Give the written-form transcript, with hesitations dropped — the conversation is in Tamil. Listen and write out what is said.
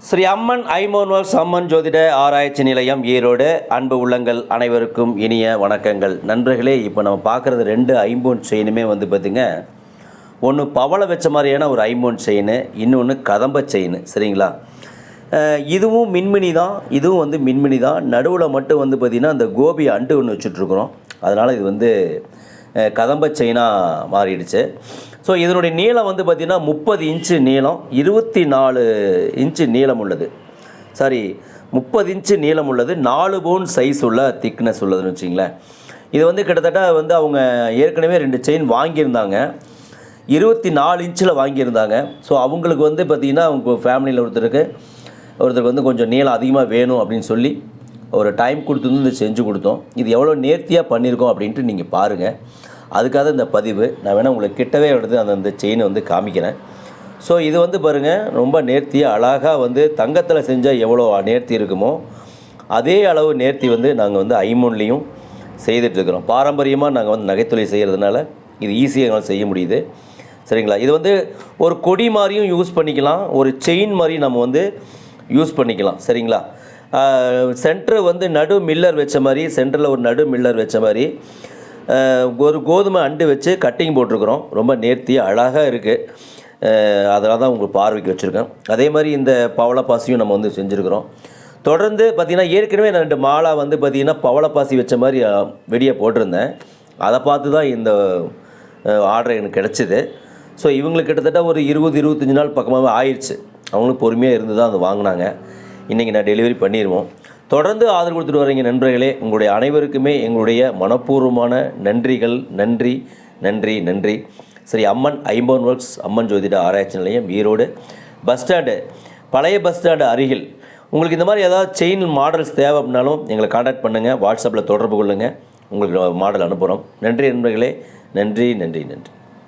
ஸ்ரீ அம்மன் ஐமோன் ஒர்க்ஸ் அம்மன் ஜோதிட ஆராய்ச்சி நிலையம் ஈரோடு. அன்பு உள்ளங்கள் அனைவருக்கும் இனிய வணக்கங்கள். நண்பர்களே, இப்போ நம்ம பார்க்குறது 2 ஐம்பொன் செயினுமே வந்து பார்த்திங்க, ஒன்று பவளை வச்ச மாதிரியான ஒரு ஐம்பொன் செயின், இன்னொன்று கதம்ப செயின். சரிங்களா? இதுவும் மின்மினி தான், இதுவும் வந்து மின்மினி தான். நடுவில் மட்டும் வந்து பார்த்திங்கன்னா அந்த கோபி அண்டு ஒன்று வச்சுட்ருக்குறோம். அதனால் இது வந்து கதம்ப செயினாக மாறிடுச்சு. ஸோ இதனுடைய நீளம் வந்து பார்த்திங்கன்னா 30 இன்ச்சு நீளம், 24 இன்ச்சு நீளம் உள்ளது. சாரி, 30 இன்ச்சு நீளம் உள்ளது, 4 பவுன் சைஸ் உள்ள திக்னஸ் உள்ளதுன்னு வச்சிங்களேன். இது வந்து கிட்டத்தட்ட வந்து அவங்க ஏற்கனவே 2 செயின் வாங்கியிருந்தாங்க, 24 இன்ச்சில் வாங்கியிருந்தாங்க. ஸோ அவங்களுக்கு வந்து பார்த்திங்கன்னா அவங்க ஃபேமிலியில் ஒருத்தருக்கு வந்து கொஞ்சம் நீளம் அதிகமாக வேணும் அப்படின்னு சொல்லி ஒரு டைம் கொடுத்து வந்து செஞ்சு கொடுத்தோம். இது எவ்வளோ நேர்த்தியாக பண்ணியிருக்கோம் அப்படின்ட்டு நீங்கள் பாருங்கள். அதுக்காக இந்த பதிவு. நான் வேணால் உங்களுக்கு கிட்டவே எடுத்து அந்த செயினை வந்து காமிக்கிறேன். ஸோ இது வந்து பாருங்கள், ரொம்ப நேர்த்தியாக அழகாக வந்து தங்கத்தில் செஞ்சால் எவ்வளோ நேர்த்தி இருக்குமோ அதே அளவு நேர்த்தி வந்து நாங்கள் வந்து ஐம்பொன்லேயும் செய்துட்ருக்குறோம். பாரம்பரியமாக நாங்கள் வந்து நகைத்தொழில் செய்கிறதுனால இது ஈஸியாக எங்களால் செய்ய முடியுது. சரிங்களா? இது வந்து ஒரு கொடி மாதிரியும் யூஸ் பண்ணிக்கலாம், ஒரு செயின் மாதிரி நம்ம வந்து யூஸ் பண்ணிக்கலாம். சரிங்களா? சென்டர் வந்து நடு மில்லர் வச்ச மாதிரி, சென்டரில் ஒரு நடு மில்லர் வச்ச மாதிரி ஒரு கோதுமை அண்டு வச்சு கட்டிங் போட்டிருக்கிறோம். ரொம்ப நேர்த்தியாக அழகாக இருக்குது. அதனால தான் உங்களுக்கு பார்வைக்கு வச்சுருக்கேன். அதே மாதிரி இந்த பவளப்பாசியும் நம்ம வந்து செஞ்சுருக்கிறோம். தொடர்ந்து பார்த்திங்கன்னா ஏற்கனவே நான் 2 மாலை வந்து பார்த்திங்கன்னா பவளப்பாசி வச்ச மாதிரி வெடியை போட்டிருந்தேன். அதை பார்த்து தான் இந்த ஆர்டர் எனக்கு கிடச்சிது. ஸோ இவங்களுக்கு கிட்டத்தட்ட ஒரு 20-25 நாள் பக்கமாகவே ஆயிடுச்சு. அவங்களும் பொறுமையாக இருந்து தான் அதை வாங்கினாங்க. இன்றைக்கி நான் டெலிவரி பண்ணிடுவோம். தொடர்ந்து ஆதரவு கொடுத்துட்டு வரீங்க நண்பர்களே. உங்களுடைய அனைவருக்குமே எங்களுடைய மனப்பூர்வமான நன்றிகள். நன்றி நன்றி நன்றி. ஸ்ரீ அம்மன் ஐம்பொன் ஒர்க்ஸ் அம்மன் ஜோதிட ஆராய்ச்சி நிலையம் ஈரோடு. பஸ் ஸ்டாண்டு, பழைய பஸ் ஸ்டாண்டு அருகில். உங்களுக்கு இந்த மாதிரி ஏதாவது செயின் மாடல்ஸ் தேவை அப்படின்னாலும் எங்களை கான்டாக்ட் பண்ணுங்கள், வாட்ஸ்அப்பில் தொடர்பு கொள்ளுங்கள், உங்களுக்கு மாடல் அனுப்புகிறோம். நன்றி நண்பர்களே. நன்றி நன்றி நன்றி.